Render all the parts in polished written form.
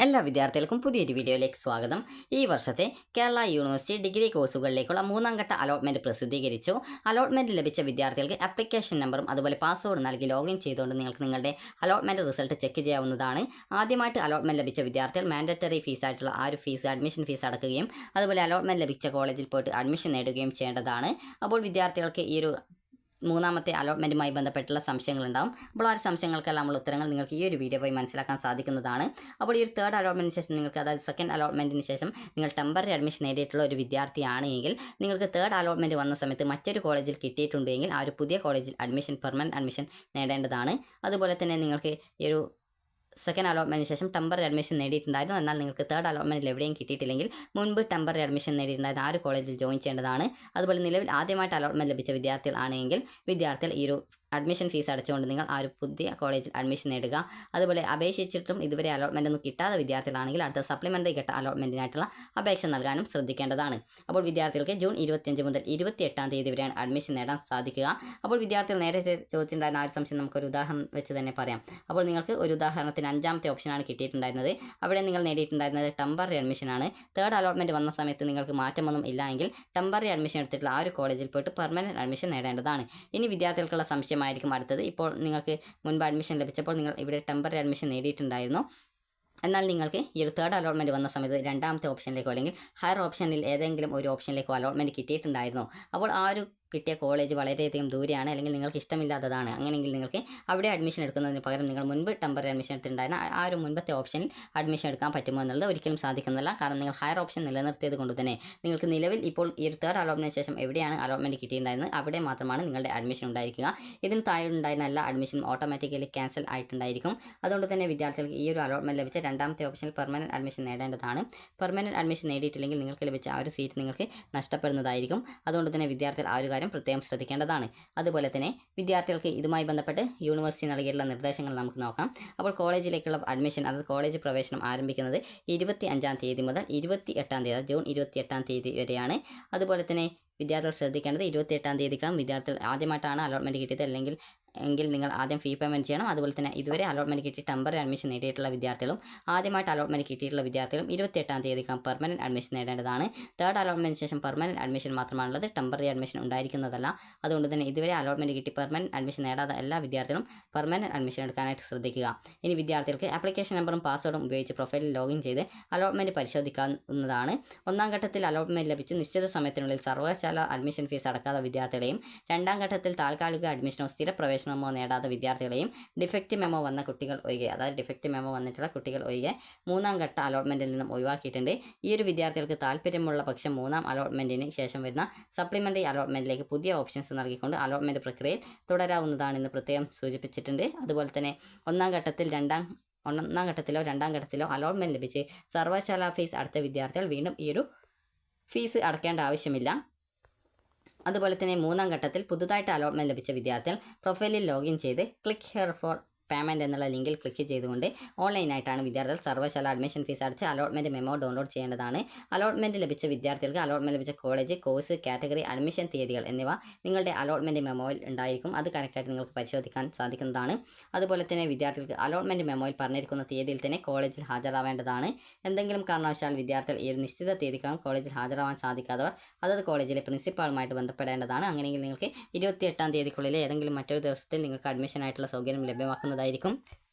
എല്ലാ വിദ്യാർത്ഥികൾക്കും പുതിയൊരു വീഡിയോയിലേക്ക് സ്വാഗതം. ഈ വർഷത്തെ കേരള യൂണിവേഴ്സിറ്റി ഡിഗ്രി കോഴ്സുകളിലേക്കുള്ള മൂന്നാം ഘട്ട അലോട്ട്മെൻറ്റ് പ്രസിദ്ധീകരിച്ചു. അലോട്ട്മെൻറ്റ് ലഭിച്ച വിദ്യാർത്ഥികൾക്ക് ആപ്ലിക്കേഷൻ നമ്പറും അതുപോലെ പാസ്വേഡ് നൽകി ലോഗിൻ ചെയ്തുകൊണ്ട് നിങ്ങൾക്ക് നിങ്ങളുടെ അലോട്ട്മെൻറ്റ് റിസൾട്ട് ചെക്ക് ചെയ്യാവുന്നതാണ്. ആദ്യമായിട്ട് അലോട്ട്മെൻറ്റ് ലഭിച്ച വിദ്യാർത്ഥികൾ മാൻഡറ്ററി ഫീസായിട്ടുള്ള ആ ഒരു ഫീസ് അഡ്മിഷൻ ഫീസ് അടക്കുകയും അതുപോലെ അലോട്ട്മെൻറ്റ് ലഭിച്ച കോളേജിൽ പോയിട്ട് അഡ്മിഷൻ നേടുകയും ചെയ്യേണ്ടതാണ്. അപ്പോൾ വിദ്യാർത്ഥികൾക്ക് ഈ ഒരു മൂന്നാമത്തെ അലോട്ട്മെൻറ്റുമായി ബന്ധപ്പെട്ടുള്ള സംശയങ്ങളുണ്ടാവും. അപ്പോൾ ആ സംശയങ്ങൾക്കെല്ലാം നമ്മൾ ഉത്തരങ്ങൾ നിങ്ങൾക്ക് ഈ ഒരു വീഡിയോ വഴി മനസ്സിലാക്കാൻ സാധിക്കുന്നതാണ്. അപ്പോൾ ഈ ഒരു തേർഡ് അലോട്ട്മെൻറ്റിന് ശേഷം നിങ്ങൾക്ക്, അതായത് സെക്കൻഡ് അലോട്ട്മെൻറ്റിന് ശേഷം നിങ്ങൾ ടെമ്പററി അഡ്മിഷൻ നേടിയിട്ടുള്ള ഒരു വിദ്യാർത്ഥിയാണെങ്കിൽ നിങ്ങൾക്ക് തേർഡ് അലോട്ട്മെൻറ്റ് വന്ന സമയത്ത് മറ്റൊരു കോളേജിൽ കിട്ടിയിട്ടുണ്ടെങ്കിൽ ആ ഒരു പുതിയ കോളേജിൽ അഡ്മിഷൻ, പെർമനൻറ്റ് അഡ്മിഷൻ നേടേണ്ടതാണ്. അതുപോലെ തന്നെ നിങ്ങൾക്ക് ഈ ഒരു സെക്കൻഡ് അലോട്ട്മെൻറ്റിന് ശേഷം ടെമ്പററി അഡ്മിഷൻ നേടിയിട്ടുണ്ടായിരുന്നു, എന്നാൽ നിങ്ങൾക്ക് തേർഡ് അലോട്ട്മെൻറ്റിൽ എവിടെയും കിട്ടിയിട്ടില്ലെങ്കിൽ മുൻപ് ടെമ്പററി അഡ്മിഷൻ നേടിയിട്ടുണ്ടായിരുന്ന ആ ഒരു കോളേജിൽ ജോയിൻ ചെയ്യേണ്ടതാണ്. അതുപോലെ നിലവിൽ ആദ്യമായിട്ട് അലോട്ട്മെൻറ്റ് ലഭിച്ച വിദ്യാർത്ഥികൾ ആണെങ്കിൽ വിദ്യാർത്ഥികൾ ഈ ഒരു അഡ്മിഷൻ ഫീസ് അടച്ചുകൊണ്ട് നിങ്ങൾ ആ ഒരു പുതിയ കോളേജിൽ അഡ്മിഷൻ നേടുക. അതുപോലെ അപേക്ഷിച്ചിട്ടും ഇതുവരെ അലോട്ട്മെൻ്റ് ഒന്നും കിട്ടാത്ത വിദ്യാർത്ഥികളാണെങ്കിൽ അടുത്ത സപ്ലിമെൻ്ററി ഘട്ട അലോട്ട്മെൻറ്റിനായിട്ടുള്ള അപേക്ഷ നൽകാനും ശ്രദ്ധിക്കേണ്ടതാണ്. അപ്പോൾ വിദ്യാർത്ഥികൾക്ക് ജൂൺ 25 മുതൽ 28 തീയതി വരെയാണ് അഡ്മിഷൻ നേടാൻ സാധിക്കുക. അപ്പോൾ വിദ്യാർത്ഥികൾ നേരത്തെ ചോദിച്ചിട്ടുണ്ടായിരുന്ന ആ ഒരു സംശയം നമുക്കൊരു ഉദാഹരണം വെച്ച് തന്നെ പറയാം. അപ്പോൾ നിങ്ങൾക്ക് ഒരു ഉദാഹരണത്തിന് 5ാമത്തെ ഓപ്ഷനാണ് കിട്ടിയിട്ടുണ്ടായിരുന്നത്. അവിടെ നിങ്ങൾ നേടിയിട്ടുണ്ടായിരുന്നത് ടെമ്പററി അഡ്മിഷനാണ്. തേർഡ് അലോട്ട്മെൻറ്റ് വന്ന സമയത്ത് നിങ്ങൾക്ക് മാറ്റമൊന്നും ഇല്ല എങ്കിൽ ടെമ്പററി അഡ്മിഷൻ എടുത്തിട്ടുള്ള ആ ഒരു കോളേജിൽ പോയിട്ട് പെർമനൻറ്റ് അഡ്മിഷൻ നേടേണ്ടതാണ്. ഇനി വിദ്യാർത്ഥികൾക്കുള്ള സംശയമായിരിക്കും അടുത്തത്. ഇപ്പോൾ നിങ്ങൾക്ക് മുൻപ് അഡ്മിഷൻ ലഭിച്ചപ്പോൾ നിങ്ങൾ ഇവിടെ ടെമ്പററി അഡ്മിഷൻ നേടിയിട്ടുണ്ടായിരുന്നു, എന്നാൽ നിങ്ങൾക്ക് ഈ ഒരു തേർഡ് അലോട്ട്മെൻറ്റ് വന്ന സമയത്ത് 2ാമത്തെ ഓപ്ഷനിലേക്കോ അല്ലെങ്കിൽ ഹയർ ഓപ്ഷനിൽ ഏതെങ്കിലും ഒരു ഓപ്ഷനിലേക്കോ അലോട്ട്മെൻറ്റ് കിട്ടിയിട്ടുണ്ടായിരുന്നു. അപ്പോൾ ആ ഒരു കിട്ടിയ കോളേജ് വളരെയധികം ദൂരെയാണ് അല്ലെങ്കിൽ നിങ്ങൾക്ക് ഇഷ്ടമില്ലാത്തതാണ്. അങ്ങനെയെങ്കിൽ നിങ്ങൾക്ക് അവിടെ അഡ്മിഷൻ എടുക്കുന്നതിന് പകരം നിങ്ങൾ മുൻപ് ടെമ്പററി അഡ്മിഷൻ എടുത്തിട്ടുണ്ടായിരുന്ന ആ ഒരു മുൻപത്തെ ഓപ്ഷനിൽ അഡ്മിഷൻ എടുക്കാൻ പറ്റുമോ എന്നുള്ളത് ഒരിക്കലും സാധിക്കുന്നില്ല. കാരണം നിങ്ങൾ ഹയർ ഓപ്ഷൻ നിലനിർത്തിയത് കൊണ്ട് തന്നെ നിങ്ങൾക്ക് നിലവിൽ ഇപ്പോൾ ഈ ഒരു തേർഡ് അലോട്ട്മെൻറ്റിന് ശേഷം എവിടെയാണ് അലോട്ട്മെൻറ്റ് കിട്ടിയിട്ടുണ്ടായിരുന്നത് അവിടെ മാത്രമാണ് നിങ്ങളുടെ അഡ്മിഷൻ ഉണ്ടായിരിക്കുക. ഇതിന് താഴെ ഉണ്ടായിരുന്ന എല്ലാ അഡ്മിഷനും ഓട്ടോമാറ്റിക്കലി ക്യാൻസൽ ആയിട്ടുണ്ടായിരിക്കും. അതുകൊണ്ട് തന്നെ വിദ്യാർത്ഥികൾക്ക് ഈ ഒരു അലോട്ട്മെൻറ്റ് ലഭിച്ച 2ാമത്തെ ഓപ്ഷനിൽ പെർമനൻറ്റ് അഡ്മിഷൻ നേടേണ്ടതാണ്. പെർമനൻറ്റ് അഡ്മിഷൻ നേടിയിട്ടില്ലെങ്കിൽ നിങ്ങൾക്ക് ലഭിച്ച ആ ഒരു സീറ്റ് നിങ്ങൾക്ക് നഷ്ടപ്പെടുന്നതായിരിക്കും. അതുകൊണ്ട് തന്നെ വിദ്യാർത്ഥികൾ ആ ഒരു കാര്യം പ്രത്യേകം ശ്രദ്ധിക്കേണ്ടതാണ്. അതുപോലെ തന്നെ വിദ്യാർത്ഥികൾക്ക് ഇതുമായി ബന്ധപ്പെട്ട് യൂണിവേഴ്സിറ്റി നൽകിയിട്ടുള്ള നിർദ്ദേശങ്ങൾ നമുക്ക് നോക്കാം. അപ്പോൾ കോളേജിലേക്കുള്ള അഡ്മിഷൻ, അതായത് കോളേജ് പ്രവേശനം ആരംഭിക്കുന്നത് 25 തീയതി മുതൽ 28 തീയതി, ജൂൺ 28 തീയതി വരെയാണ്. അതുപോലെ തന്നെ വിദ്യാർത്ഥികൾ ശ്രദ്ധിക്കേണ്ടത് 28 തീയതിക്കകം വിദ്യാർത്ഥികൾ ആദ്യമായിട്ടാണ് അലോട്ട്മെൻറ്റ് കിട്ടിയത് എങ്കിൽ നിങ്ങൾ ആദ്യം ഫീ പേയ്മെൻറ്റ് ചെയ്യണം. അതുപോലെ തന്നെ ഇതുവരെ അലോട്ട്മെൻറ്റ് കിട്ടി ടെമ്പററി അഡ്മിഷൻ നേടിയിട്ടുള്ള വിദ്യാർത്ഥികളും ആദ്യമായിട്ട് അലോട്ട്മെൻറ്റ് കിട്ടിയിട്ടുള്ള വിദ്യാർത്ഥികളും 28 തീയതിക്കകം പെർമനൻറ്റ് അഡ്മിഷൻ നേടേണ്ടതാണ്. തേർഡ് അലോട്ട്മെൻറ്റിന് ശേഷം പെർമനൻറ്റ് അഡ്മിഷൻ മാത്രമാണുള്ളത്, ടെമ്പററി അഡ്മിഷൻ ഉണ്ടായിരിക്കുന്നതല്ല. അതുകൊണ്ട് തന്നെ ഇതുവരെ അലോട്ട്മെൻറ്റ് കിട്ടി പെർമനൻറ്റ് അഡ്മിഷൻ നേടാത്ത എല്ലാ വിദ്യാർത്ഥികളും പെർമനൻറ്റ് അഡ്മിഷൻ എടുക്കാനായിട്ട് ശ്രദ്ധിക്കുക. ഇനി വിദ്യാർത്ഥികൾക്ക് ആപ്ലിക്കേഷൻ നമ്പറും പാസ്വേഡും ഉപയോഗിച്ച് പ്രൊഫൈലിൽ ലോഗിൻ ചെയ്ത് അലോട്ട്മെൻറ്റ് പരിശോധിക്കാവുന്നതാണ്. 1ാം ഘട്ടത്തിൽ അലോട്ട്മെൻറ്റ് ലഭിച്ച് നിശ്ചിത സമയത്തിനുള്ളിൽ സർവകലാശാല അഡ്മിഷൻ ഫീസ് അടക്കാത്ത വിദ്യാർത്ഥികളെയും 2ാം ഘട്ടത്തിൽ താൽക്കാലിക അഡ്മിഷനോ സ്ഥിര പ്രവേശനമോ നേടാത്ത വിദ്യാർത്ഥികളെയും ഡിഫക്റ്റ് മെമ്മോ വന്ന കുട്ടികൾ ഒഴികെ, അതായത് ഡിഫക്റ്റ് മെമ്മോ വന്നിട്ടുള്ള കുട്ടികൾ ഒഴികെ 3ാം ഘട്ട അലോട്ട്മെൻറ്റിൽ നിന്നും ഒഴിവാക്കിയിട്ടുണ്ട്. ഈ ഒരു വിദ്യാർത്ഥികൾക്ക് താല്പര്യമുള്ള പക്ഷം 3ാം അലോട്ട്മെൻറ്റിന് ശേഷം വരുന്ന സപ്ലിമെൻ്ററി അലോട്ട്മെൻറ്റിലേക്ക് പുതിയ ഓപ്ഷൻസ് നൽകിക്കൊണ്ട് അലോട്ട്മെൻറ്റ് പ്രക്രിയയിൽ തുടരാവുന്നതാണെന്ന് പ്രത്യേകം സൂചിപ്പിച്ചിട്ടുണ്ട്. അതുപോലെ തന്നെ 1ാം ഘട്ടത്തിലോ 2ാം ഘട്ടത്തിലോ അലോട്ട്മെൻറ്റ് ലഭിച്ച് സർവകലാശാല ഫീസ് അടച്ച വിദ്യാർത്ഥികൾ വീണ്ടും ഈ ഒരു ഫീസ് അടയ്ക്കേണ്ട ആവശ്യമില്ല. അതുപോലെ തന്നെ 3ാം ഘട്ടത്തിൽ പുതുതായിട്ട് അലോട്ട്മെൻറ്റ് ലഭിച്ച വിദ്യാർത്ഥികൾ പ്രൊഫൈലിൽ ലോഗിൻ ചെയ്ത് ക്ലിക്ക് ഹിയർ ഫോർ പേയ്മെൻറ്റ് എന്നുള്ള ലിങ്കിൽ ക്ലിക്ക് ചെയ്തുകൊണ്ട് ഓൺലൈനായിട്ടാണ് വിദ്യാർത്ഥികൾ സർവകലാശാല അഡ്മിഷൻ ഫീസ് അടച്ച് അലോട്ട്മെൻറ്റ് മെമ്മോ ഡൗൺലോഡ് ചെയ്യേണ്ടതാണ്. അലോട്ട്മെൻറ്റ് ലഭിച്ച വിദ്യാർത്ഥികൾക്ക് അലോട്ട്മെൻറ്റ് ലഭിച്ച കോളേജ്, കോഴ്സ്, കാറ്റഗറി, അഡ്മിഷൻ തീയതികൾ എന്നിവ നിങ്ങളുടെ അലോട്ട്മെൻറ്റ് മെമ്മോയിൽ ഉണ്ടായിരിക്കും. അത് കറക്റ്റായിട്ട് നിങ്ങൾക്ക് പരിശോധിക്കാൻ സാധിക്കുന്നതാണ്. അതുപോലെ തന്നെ വിദ്യാർത്ഥികൾക്ക് അലോട്ട്മെൻറ്റ് മെമ്മോയിൽ പറഞ്ഞിരിക്കുന്ന തീയതിയിൽ തന്നെ കോളേജിൽ ഹാജരാവേണ്ടതാണ്. എന്തെങ്കിലും കാരണവശാൽ വിദ്യാർത്ഥികൾ ഈ ഒരു നിശ്ചിത തീയതിക്കകം കോളേജിൽ ഹാജരാവാൻ സാധിക്കാത്തവർ അതത് കോളേജിലെ പ്രിൻസിപ്പാളുമായിട്ട് ബന്ധപ്പെടേണ്ടതാണ്. അങ്ങനെയെങ്കിൽ നിങ്ങൾക്ക് 28 തീയതിക്കുള്ളിൽ ഏതെങ്കിലും മറ്റൊരു ദിവസത്തിൽ നിങ്ങൾക്ക് അഡ്മിഷനായിട്ടുള്ള സൗകര്യം ലഭ്യമാക്കുന്നതായിരിക്കും.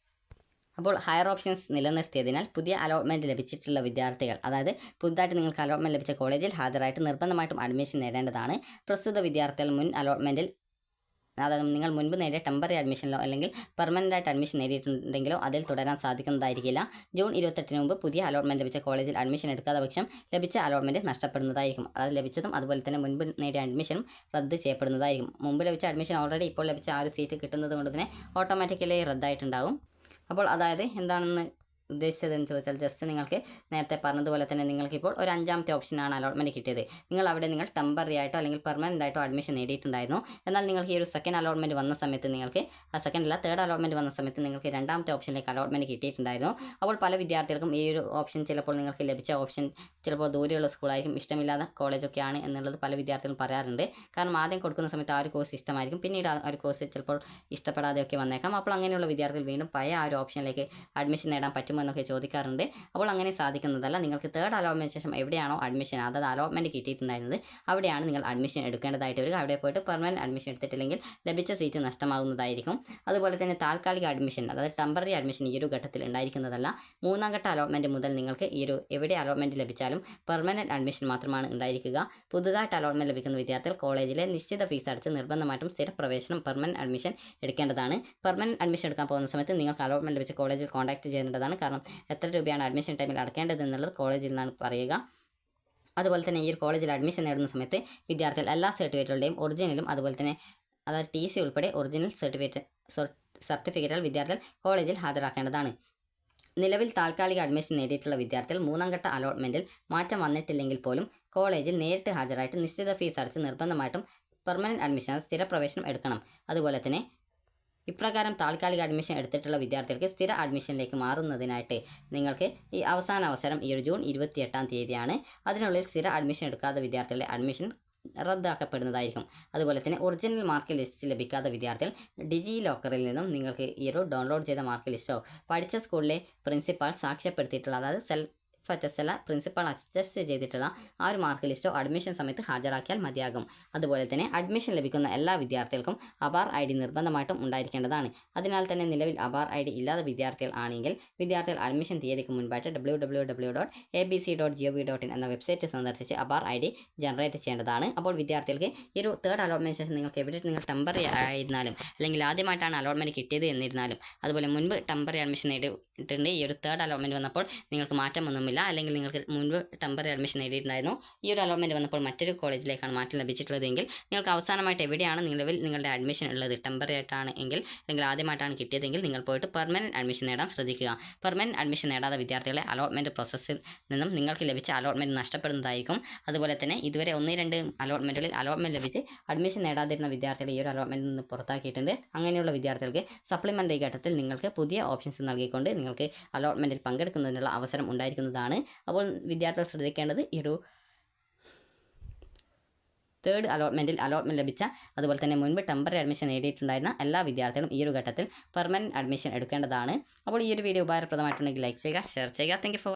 അപ്പോൾ ഹയർ ഓപ്ഷൻസ് നിലനിർത്തിയതിനാൽ പുതിയ അലോട്ട്മെൻറ്റ് ലഭിച്ചിട്ടുള്ള വിദ്യാർത്ഥികൾ, അതായത് പുതുതായിട്ട് നിങ്ങൾക്ക് അലോട്ട്മെൻറ്റ് ലഭിച്ച കോളേജിൽ ഹാജരായിട്ട് നിർബന്ധമായിട്ടും അഡ്മിഷൻ നേടേണ്ടതാണ്. പ്രസ്തുത വിദ്യാർത്ഥികൾ മുൻ അലോട്ട്മെൻറ്റിൽ, അതായത് നിങ്ങൾ മുൻപ് നേടിയ ടെമ്പററി അഡ്മിഷനിലോ അല്ലെങ്കിൽ പെർമനൻ്റായിട്ട് അഡ്മിഷൻ നേടിയിട്ടുണ്ടെങ്കിലോ അതിൽ തുടരാൻ സാധിക്കുന്നതായിരിക്കില്ല. ജൂൺ 28 മുമ്പ് പുതിയ അലോട്ട്മെൻറ്റ് ലഭിച്ച കോളേജിൽ അഡ്മിഷൻ എടുക്കാത്ത പക്ഷം ലഭിച്ച അലോട്ട്മെൻറ്റ് നഷ്ടപ്പെടുന്നതായിരിക്കും. അതായത് ലഭിച്ചതും അതുപോലെ തന്നെ മുൻപ് നേടിയ അഡ്മിഷനും റദ്ദ് ചെയ്യപ്പെടുന്നതായിരിക്കും. മുമ്പ് ലഭിച്ച അഡ്മിഷൻ ഓൾറെഡി ഇപ്പോൾ ലഭിച്ച ആ ഒരു സീറ്റ് കിട്ടുന്നത് കൊണ്ട് തന്നെ ഓട്ടോമാറ്റിക്കലി റദ്ദായിട്ടുണ്ടാകും. അപ്പോൾ അതായത് എന്താണെന്ന് ഉദ്ദേശിച്ചതെന്ന് ചോദിച്ചാൽ, ജസ്റ്റ് നിങ്ങൾക്ക് നേരത്തെ പറഞ്ഞതുപോലെ തന്നെ നിങ്ങൾക്കിപ്പോൾ ഒരു 5ാമത്തെ ഓപ്ഷനാണ് അലോട്ട്മെൻറ്റ് കിട്ടിയത്. അവിടെ നിങ്ങൾ ടെമ്പററി ആയിട്ടോ അല്ലെങ്കിൽ പെർമനൻ്റ് ആയിട്ടോ അഡ്മിഷൻ നേടിയിട്ടുണ്ടായിരുന്നു. എന്നാൽ നിങ്ങൾക്ക് ഈ ഒരു സെക്കൻഡ് അലോട്ട്മെൻറ്റ് വന്ന സമയത്ത് നിങ്ങൾക്ക് തേർഡ് അലോട്ട്മെൻറ്റ് വന്ന സമയത്ത് നിങ്ങൾക്ക് 2ാമത്തെ ഓപ്ഷനിലേക്ക് അലോട്ട്മെൻറ്റ് കിട്ടിയിട്ടുണ്ടായിരുന്നു. അപ്പോൾ പല വിദ്യാർത്ഥികൾക്കും ഈ ഒരു ഓപ്ഷൻ ചിലപ്പോൾ നിങ്ങൾക്ക് ലഭിച്ച ഓപ്ഷൻ ചിലപ്പോൾ ദൂരെയുള്ള സ്കൂളായിരിക്കും, ഇഷ്ടമില്ലാത്ത കോളേജൊക്കെയാണ് എന്നുള്ളത് പല വിദ്യാർത്ഥികളും പറയാറുണ്ട്. കാരണം ആദ്യം കൊടുക്കുന്ന സമയത്ത് ആ ഒരു കോഴ്സ് ഇഷ്ടമായിരിക്കും, പിന്നീട് ആ ഒരു കോഴ്സ് ചിലപ്പോൾ ഇഷ്ടപ്പെടാതെയൊക്കെ വന്നേക്കാം. അപ്പോൾ അങ്ങനെയുള്ള വിദ്യാർത്ഥികൾ വീണ്ടും പഴയ ആ ഒരു ഓപ്ഷനിലേക്ക് അഡ്മിഷൻ നേടാൻ പറ്റും പറ്റുമോ എന്നൊക്കെ ചോദിക്കാറുണ്ട്. അപ്പോൾ അങ്ങനെ സാധിക്കുന്നതല്ല. നിങ്ങൾക്ക് തേർഡ് അലോട്ട്മെൻറ്റിന് ശേഷം എവിടെയാണോ അഡ്മിഷൻ അതായത് അലോട്ട്മെൻറ്റ് കിട്ടിയിട്ടുണ്ടായിരുന്നത് അവിടെയാണ് നിങ്ങൾ അഡ്മിഷൻ എടുക്കേണ്ടതായിട്ട് വരിക. അവിടെ പോയിട്ട് പെർമനൻറ്റ് അഡ്മിഷൻ എടുത്തിട്ടില്ലെങ്കിൽ ലഭിച്ച സീറ്റ് നഷ്ടമാകുന്നതായിരിക്കും. അതുപോലെ തന്നെ താൽക്കാലിക അഡ്മിഷൻ അതായത് ടെമ്പററി അഡ്മിഷൻ ഈ ഒരു ഘട്ടത്തിൽ ഉണ്ടായിരിക്കുന്നതല്ല. മൂന്നാം ഘട്ട അലോട്ട്മെൻറ്റ് മുതൽ നിങ്ങൾക്ക് ഈ ഒരു എവിടെ അലോട്ട്മെൻറ്റ് ലഭിച്ചാലും പെർമനൻറ്റ് അഡ്മിഷൻ മാത്രമാണ് ഉണ്ടായിരിക്കുക. പുതുതായിട്ട് അലോട്ട്മെൻറ്റ് ലഭിക്കുന്ന വിദ്യാർത്ഥികൾ കോളേജിലെ നിശ്ചിത ഫീസ് അടച്ച് നിർബന്ധമായിട്ടും സ്ഥിരപ്രവേശനം പെർമനൻറ്റ് അഡ്മിഷൻ എടുക്കേണ്ടതാണ്. പെർമനൻറ്റ് അഡ്മിഷൻ എടുക്കാൻ പോകുന്ന സമയത്ത് നിങ്ങൾക്ക് അലോട്ട്മെൻറ്റ് ലഭിച്ച കോളേജിൽ കോൺടാക്ട് ചെയ്യേണ്ടതാണ്. കാരണം എത്ര രൂപയാണ് അഡ്മിഷൻ ടൈമിൽ അടക്കേണ്ടത് എന്നുള്ളത് കോളേജിൽ നിന്നാണ് പറയുക. അതുപോലെ തന്നെ ഈ ഒരു കോളേജിൽ അഡ്മിഷൻ നേടുന്ന സമയത്ത് വിദ്യാർത്ഥികൾ എല്ലാ സർട്ടിഫിക്കറ്റുകളുടെയും ഒറിജിനലും അതുപോലെ തന്നെ അതായത് TC ഉൾപ്പെടെ ഒറിജിനൽ സർട്ടിഫിക്കറ്റുകൾ വിദ്യാർത്ഥികൾ കോളേജിൽ ഹാജരാക്കേണ്ടതാണ്. നിലവിൽ താൽക്കാലിക അഡ്മിഷൻ നേടിയിട്ടുള്ള വിദ്യാർത്ഥികൾ മൂന്നാം ഘട്ട അലോട്ട്മെൻറ്റിൽ മാറ്റം വന്നിട്ടില്ലെങ്കിൽ പോലും കോളേജിൽ നേരിട്ട് ഹാജരായിട്ട് നിശ്ചിത ഫീസ് അടച്ച് നിർബന്ധമായിട്ടും പെർമനൻറ്റ് അഡ്മിഷൻ സ്ഥിരപ്രവേശനം എടുക്കണം. അതുപോലെ തന്നെ ഇപ്രകാരം താൽക്കാലിക അഡ്മിഷൻ എടുത്തിട്ടുള്ള വിദ്യാർത്ഥികൾക്ക് സ്ഥിര അഡ്മിഷനിലേക്ക് മാറുന്നതിനായിട്ട് നിങ്ങൾക്ക് ഈ അവസാന അവസരം ഈ ഒരു ജൂൺ 28-ാം തീയതിയാണ്. അതിനുള്ളിൽ സ്ഥിര അഡ്മിഷൻ എടുക്കാത്ത വിദ്യാർത്ഥികളുടെ അഡ്മിഷൻ റദ്ദാക്കപ്പെടുന്നതായിരിക്കും. അതുപോലെ തന്നെ ഒറിജിനൽ മാർക്ക് ലിസ്റ്റ് ലഭിക്കാത്ത വിദ്യാർത്ഥികൾ ഡിജി ലോക്കറിൽ നിന്നും നിങ്ങൾക്ക് ഈ ഒരു ഡൗൺലോഡ് ചെയ്ത മാർക്ക് ലിസ്റ്റോ പഠിച്ച സ്കൂളിലെ പ്രിൻസിപ്പാൾ സാക്ഷ്യപ്പെടുത്തിയിട്ടുള്ള അതായത് സെൽഫ് അറ്റസ്റ്റ് അല്ല പ്രിൻസിപ്പാൾ അറ്റസ്റ്റ് ചെയ്തിട്ടുള്ള ആ ഒരു മാർക്ക് ലിസ്റ്റോ അഡ്മിഷൻ സമയത്ത് ഹാജരാക്കിയാൽ മതിയാകും. അതുപോലെ തന്നെ അഡ്മിഷൻ ലഭിക്കുന്ന എല്ലാ വിദ്യാർത്ഥികൾക്കും ആധാർ ID നിർബന്ധമായിട്ടും ഉണ്ടായിരിക്കേണ്ടതാണ്. അതിനാൽ തന്നെ നിലവിൽ ആധാർ ID ഇല്ലാത്ത വിദ്യാർത്ഥികൾ ആണെങ്കിൽ വിദ്യാർത്ഥികൾ അഡ്മിഷൻ തീയതിക്ക് മുൻപായിട്ട് www.abc.gov.in എന്ന വെബ്സൈറ്റ് സന്ദർശിച്ച് ആധാർ ID ജനറേറ്റ് ചെയ്യേണ്ടതാണ്. അപ്പോൾ വിദ്യാർത്ഥികൾക്ക് ഈ ഒരു തേർഡ് അലോട്ട്മെൻറ്റ് ശേഷം നിങ്ങൾക്ക് എവിടെ നിങ്ങൾ ടെമ്പററി ആയിരുന്നാലും അല്ലെങ്കിൽ ആദ്യമായിട്ടാണ് അലോട്ട്മെൻറ്റ് കിട്ടിയത് എന്നിരുന്നാലും അതുപോലെ മുൻപ് ടെമ്പററി അഡ്മിഷൻ നേടിയിട്ടുണ്ട് ഈ ഒരു തേർഡ് അലോട്ട്മെൻറ്റ് വന്നപ്പോൾ നിങ്ങൾക്ക് മാറ്റമൊന്നുമില്ല അല്ലെങ്കിൽ നിങ്ങൾക്ക് മുൻപ് ടെമ്പററി അഡ്മിഷൻ നേടിയിട്ടുണ്ടായിരുന്നു ഈ ഒരു അലോട്ട്മെൻറ്റ് വന്നപ്പോൾ മറ്റൊരു കോളേജിലേക്കാണ് മാറ്റം ലഭിച്ചിട്ടുള്ളതെങ്കിൽ നിങ്ങൾക്ക് അവസാനമായിട്ട് എവിടെയാണ് നിലവിൽ നിങ്ങളുടെ അഡ്മിഷൻ ഉള്ളത് ടെമ്പററി ആയിട്ടാണ് എങ്കിൽ അല്ലെങ്കിൽ ആദ്യമായിട്ടാണ് കിട്ടിയതെങ്കിൽ നിങ്ങൾ പോയിട്ട് പെർമനൻറ്റ് അഡ്മിഷൻ നേടാൻ ശ്രദ്ധിക്കുക. പെർമനൻറ്റ് അഡ്മിഷൻ നേടാത്ത വിദ്യാർത്ഥികളെ അലോട്ട്മെൻറ്റ് പ്രോസസ്സിൽ നിന്നും നിങ്ങൾക്ക് ലഭിച്ച അലോട്ട്മെൻറ്റ് നഷ്ടപ്പെടുന്നതായിരിക്കും. അതുപോലെ തന്നെ ഇതുവരെ 1-2 അലോട്ട്മെൻറ്റുകളിൽ അലോട്ട്മെൻറ്റ് ലഭിച്ച് അഡ്മിഷൻ നേടാതിരുന്ന വിദ്യാർത്ഥികളെ ഈ ഒരു അലോട്ട്മെൻറ്റിൽ നിന്ന് പുറത്താക്കിയിട്ടുണ്ട്. അങ്ങനെയുള്ള വിദ്യാർത്ഥികൾക്ക് സപ്ലിമെൻ്ററി ഘട്ടത്തിൽ നിങ്ങൾക്ക് പുതിയ ഓപ്ഷൻസ് നൽകിക്കൊണ്ട് നിങ്ങൾക്ക് അലോട്ട്മെൻറ്റിൽ പങ്കെടുക്കുന്നതിനുള്ള അവസരം ഉണ്ടായിരിക്കുന്നതാണ്. അപ്പോൾ വിദ്യാർത്ഥികൾ ശ്രദ്ധിക്കേണ്ടത് ഈ ഒരു തേർഡ് അലോട്ട്മെൻറ്റിൽ അലോട്ട്മെൻറ്റ് ലഭിച്ച അതുപോലെ തന്നെ മുൻപ് ടെമ്പററി അഡ്മിഷൻ നേടിയിട്ടുണ്ടായിരുന്ന എല്ലാ വിദ്യാർത്ഥികളും ഈ ഒരു ഘട്ടത്തിൽ പെർമനൻറ്റ് അഡ്മിഷൻ എടുക്കേണ്ടതാണ്. അപ്പോൾ ഈ ഒരു വീഡിയോ ഉപകാരപ്രദമായിട്ടുണ്ടെങ്കിൽ ലൈക്ക് ചെയ്യുക, ഷെയർ ചെയ്യുക. Thank you for